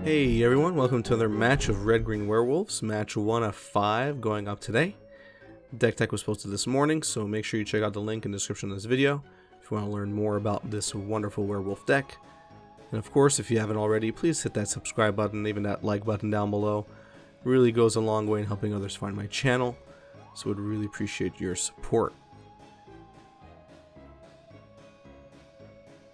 Hey everyone, welcome to another match of Red-Green Werewolves, match 1 of 5 going up today. Deck tech was posted this morning, so make sure you check out the link in the description of this video if you want to learn more about this wonderful werewolf deck. And of course, if you haven't already, please hit that subscribe button, even that like button down below. It really goes a long way in helping others find my channel, so I'd really appreciate your support.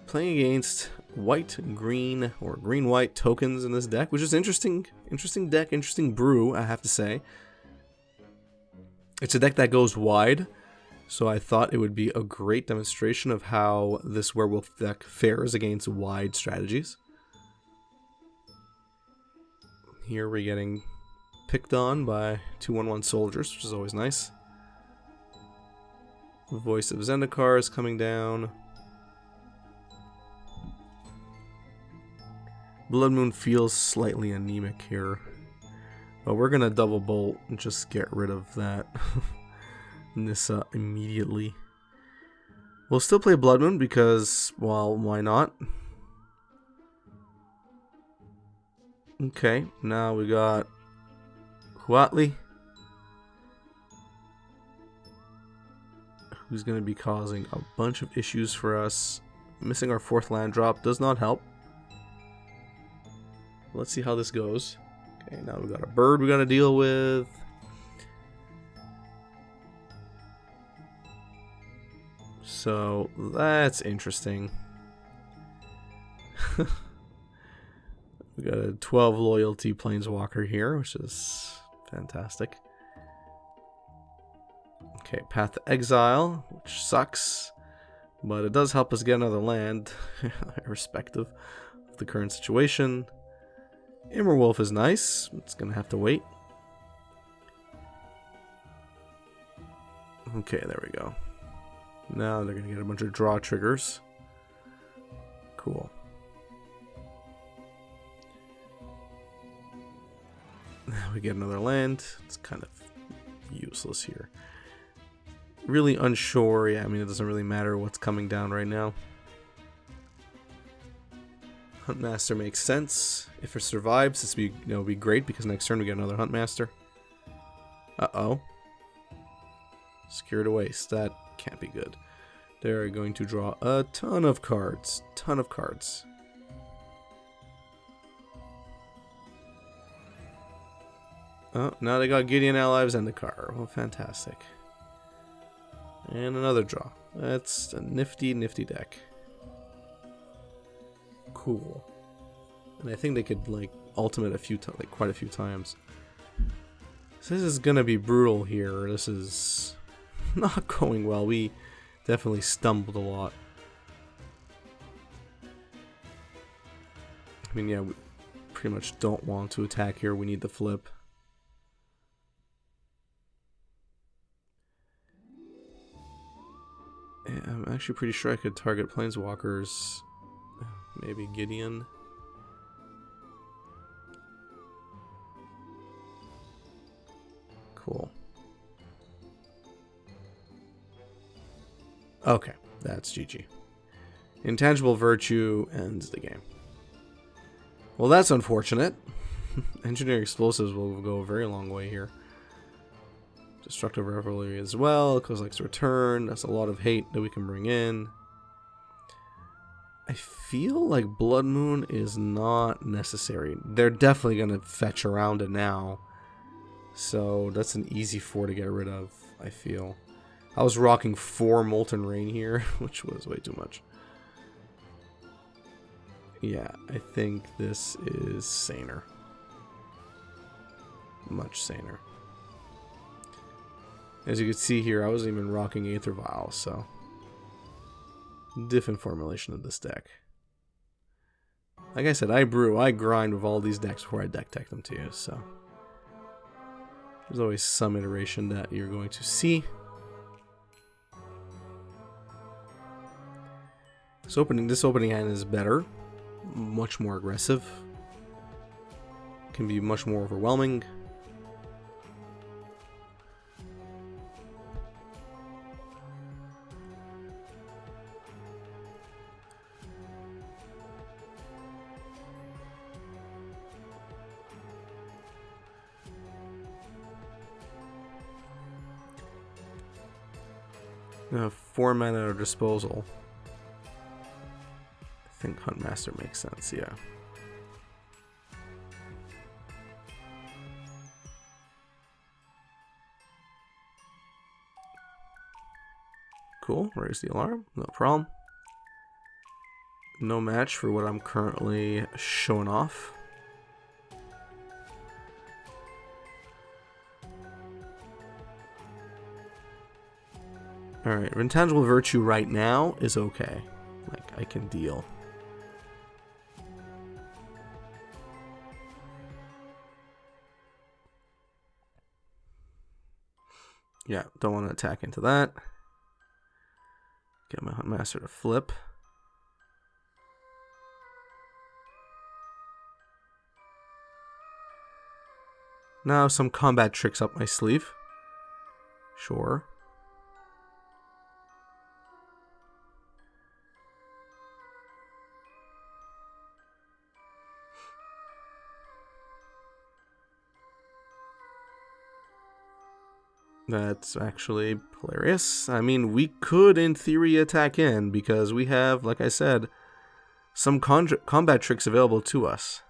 Playing against white-green or green-white tokens in this deck, which is interesting deck, interesting brew, I have to say. It's a deck that goes wide, so I thought it would be a great demonstration of how this werewolf deck fares against wide strategies. Here we're getting picked on by 2/1/1 soldiers, which is always nice. The Voice of Zendikar is coming down. Blood Moon feels slightly anemic here, but we're gonna double bolt and just get rid of that Nissa immediately. We'll still play Blood Moon because, well, why not? Okay, now we got Huatli, who's gonna be causing a bunch of issues for us. Missing our 4th land drop does not help. Let's see how this goes. Okay, now we got a bird we gotta deal with. So that's interesting. We got a 12 loyalty planeswalker here, which is fantastic. Okay, Path to Exile, which sucks, but it does help us get another land, irrespective of the current situation. Immerwolf is nice. It's gonna have to wait. Okay, there we go. Now they're gonna get a bunch of draw triggers. Cool. Now we get another land. It's kind of useless here. Really unsure. Yeah, I mean, it doesn't really matter what's coming down right now. Huntmaster makes sense. If it survives, this will be great because next turn we get another Huntmaster. Uh-oh. Secure to Waste. That can't be good. They're going to draw a ton of cards. Oh, now they got Gideon Ally of Zendikar. Well, fantastic. And another draw. That's a nifty deck. Cool. And I think they could like ultimate quite a few times. So this is gonna be brutal here. This is not going well. We definitely stumbled a lot. I mean, yeah, we pretty much don't want to attack here. We need the flip. Yeah, I'm actually pretty sure I could target planeswalkers. Maybe Gideon. Cool. Okay, that's GG. Intangible Virtue ends the game. Well, that's unfortunate. Engineering Explosives will go a very long way here. Destructive Revelry as well. Kozilek's Return. That's a lot of hate that we can bring in. I feel like Blood Moon is not necessary. They're definitely going to fetch around it now. So that's an easy 4 to get rid of, I feel. I was rocking 4 Molten Rain here, which was way too much. Yeah, I think this is saner. Much saner. As you can see here, I wasn't even rocking Aether Vial, so different formulation of this deck. Like I said, I grind with all these decks before I deck tech them to you, so there's always some iteration that you're going to see. This opening hand is better, much more aggressive, can be much more overwhelming. 4 mana at our disposal. I think Huntmaster makes sense, yeah. Cool, raise the alarm, no problem. No match for what I'm currently showing off. Alright, Intangible Virtue right now is okay. Like, I can deal. Yeah, don't want to attack into that. Get my Huntmaster to flip. Now some combat tricks up my sleeve. Sure. That's actually hilarious. I mean, we could, in theory, attack in, because we have, like I said, some combat tricks available to us.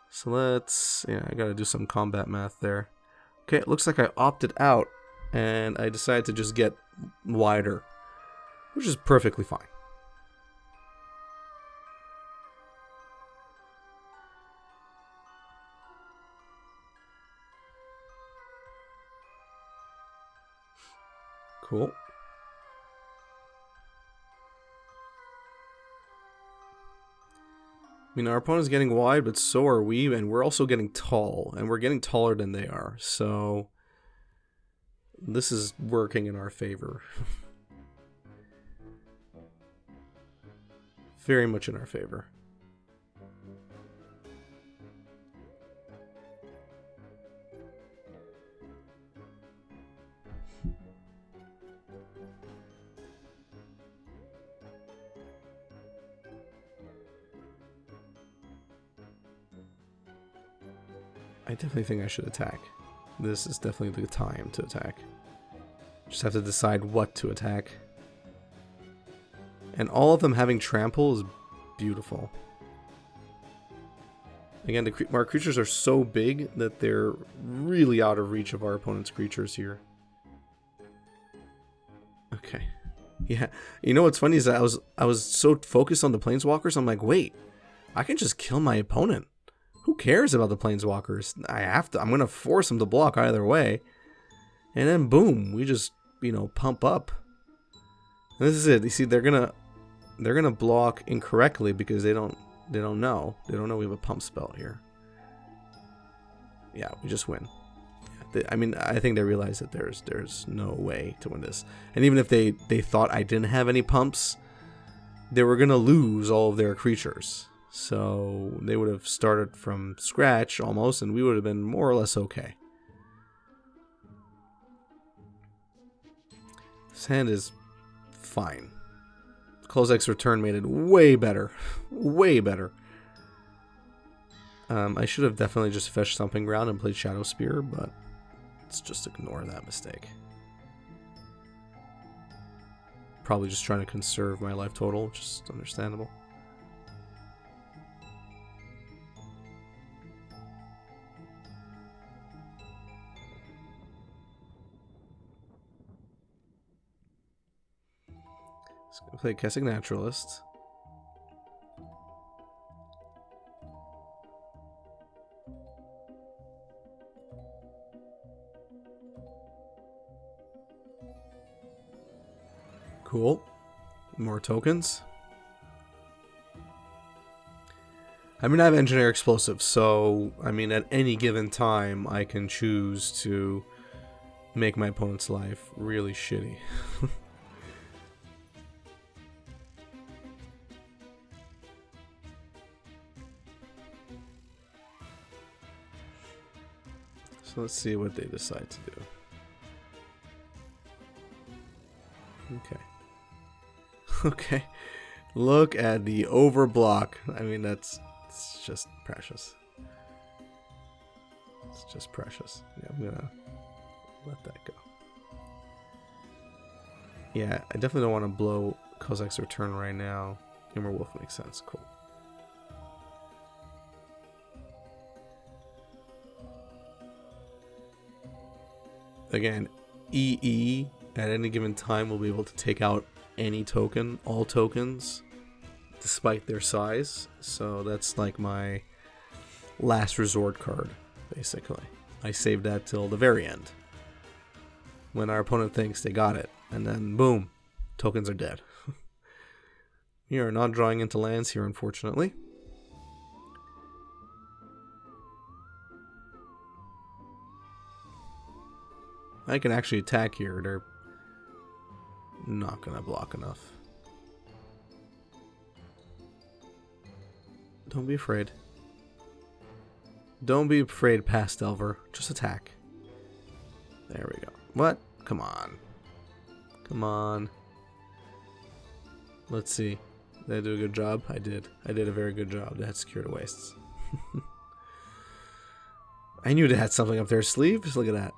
So let's... yeah, I gotta do some combat math there. Okay, it looks like I opted out, and I decided to just get wider, which is perfectly fine. Cool. I mean, our opponent's getting wide, but so are we, and we're also getting tall, and we're getting taller than they are, so this is working in our favor. Very much in our favor. I definitely think I should attack. This is definitely the time to attack. Just have to decide what to attack. And all of them having trample is beautiful. Again, our creatures are so big that they're really out of reach of our opponent's creatures here. Okay. Yeah. You know what's funny is that I was so focused on the planeswalkers, I'm like, wait, I can just kill my opponent. Who cares about the planeswalkers? I'm gonna force them to block either way. And then boom, we just, you know, pump up. And this is it. You see, they're gonna block incorrectly because they don't know. They don't know we have a pump spell here. Yeah, we just win. I mean, I think they realize that there's no way to win this. And even if they thought I didn't have any pumps, they were gonna lose all of their creatures. So they would have started from scratch almost, and we would have been more or less okay. This hand is fine. Close X Return made it way better. Way better. I should have definitely just fetched Stomping Ground and played Shadow Spear, but let's just ignore that mistake. Probably just trying to conserve my life total, which is understandable. Let's go play Kessig Naturalist. Cool. More tokens. I mean, I have Engineer Explosive, so, I mean, at any given time, I can choose to make my opponent's life really shitty. So let's see what they decide to do. Okay. Okay. Look at the overblock. I mean, it's just precious. It's just precious. Yeah, I'm gonna let that go. Yeah, I definitely don't want to blow Kozak's return right now. Humor Wolf makes sense. Cool. Again, EE at any given time will be able to take out any token, all tokens, despite their size. So that's like my last resort card, basically. I saved that till the very end, when our opponent thinks they got it, and then boom, tokens are dead. We are not drawing into lands here, unfortunately. I can actually attack here. They're not gonna block enough. Don't be afraid. Don't be afraid, Past Delver. Just attack. There we go. What? Come on. Come on. Let's see. Did I do a good job? I did. I did a very good job. That secured wastes. I knew they had something up their sleeve. Just look at that.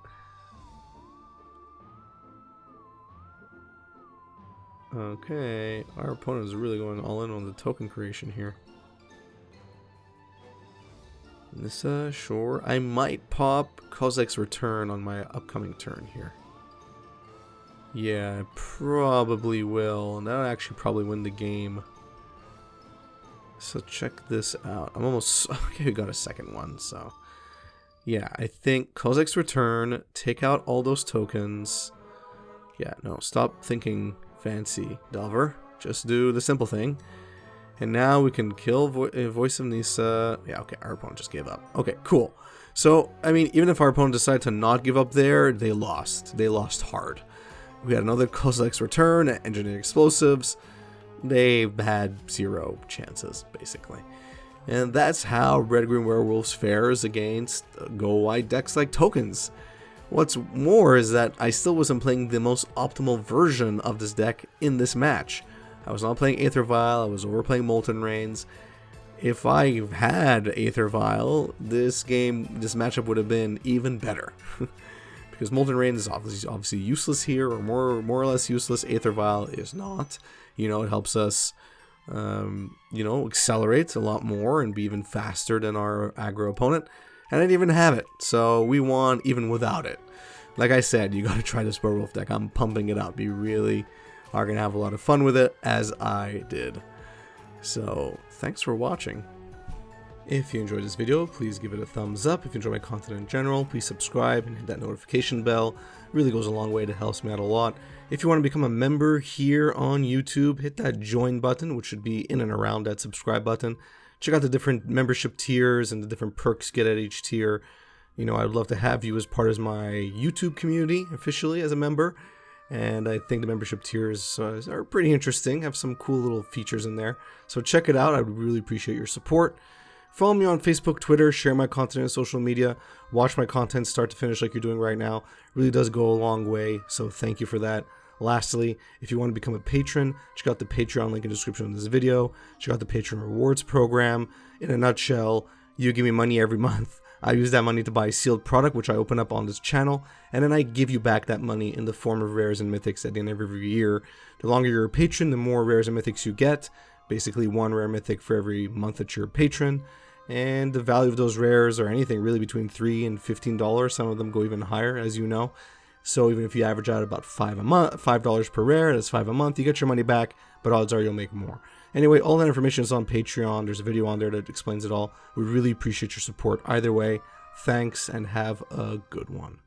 Okay, our opponent is really going all in on the token creation here. Nissa, sure. I might pop Kozak's return on my upcoming turn here. Yeah, I probably will, and that'll actually probably win the game. So check this out. I'm almost... Okay, we got a second one, so... Yeah, I think Kozak's return, take out all those tokens. Yeah, no, stop thinking fancy, Delver. Just do the simple thing. And now we can kill Voice of Nissa. Yeah, okay, our opponent just gave up. Okay, cool. So, I mean, even if our opponent decided to not give up there, they lost. They lost hard. We had another Kozak's return, engineered explosives. They had 0 chances, basically. And that's how Red-Green Werewolves fares against go-wide decks like tokens. What's more is that I still wasn't playing the most optimal version of this deck in this match. I was not playing Aether Vial, I was overplaying Molten Rains. If I had Aether Vial, this matchup would have been even better. Because Molten Rain is obviously useless here, or more or less useless. Aether Vial is not. You know, it helps us, you know, accelerate a lot more and be even faster than our aggro opponent. And I didn't even have it, so we won even without it. Like I said, you gotta try this Werewolf deck. I'm pumping it up. You really are gonna have a lot of fun with it, as I did. So, thanks for watching. If you enjoyed this video, please give it a thumbs up. If you enjoy my content in general, please subscribe and hit that notification bell. It really goes a long way. It helps me out a lot. If you want to become a member here on YouTube, hit that join button, which should be in and around that subscribe button. Check out the different membership tiers and the different perks you get at each tier. You know, I'd love to have you as part of my YouTube community officially as a member. And I think the membership tiers are pretty interesting. Have some cool little features in there. So check it out. I would really appreciate your support. Follow me on Facebook, Twitter, share my content on social media, watch my content start to finish like you're doing right now. It really does go a long way, so thank you for that. Lastly, if you want to become a patron, check out the Patreon link in the description of this video. Check out the Patreon rewards program. In a nutshell, you give me money every month. I use that money to buy a sealed product, which I open up on this channel, and then I give you back that money in the form of rares and mythics at the end of every year. The longer you're a patron, the more rares and mythics you get. Basically, 1 rare mythic for every month that you're a patron. And the value of those rares are anything really between $3 and $15. Some of them go even higher, as you know. So even if you average out about $5 per rare, that's $5 a month, you get your money back, but odds are you'll make more. Anyway, all that information is on Patreon. There's a video on there that explains it all. We really appreciate your support either way. Thanks, and have a good one.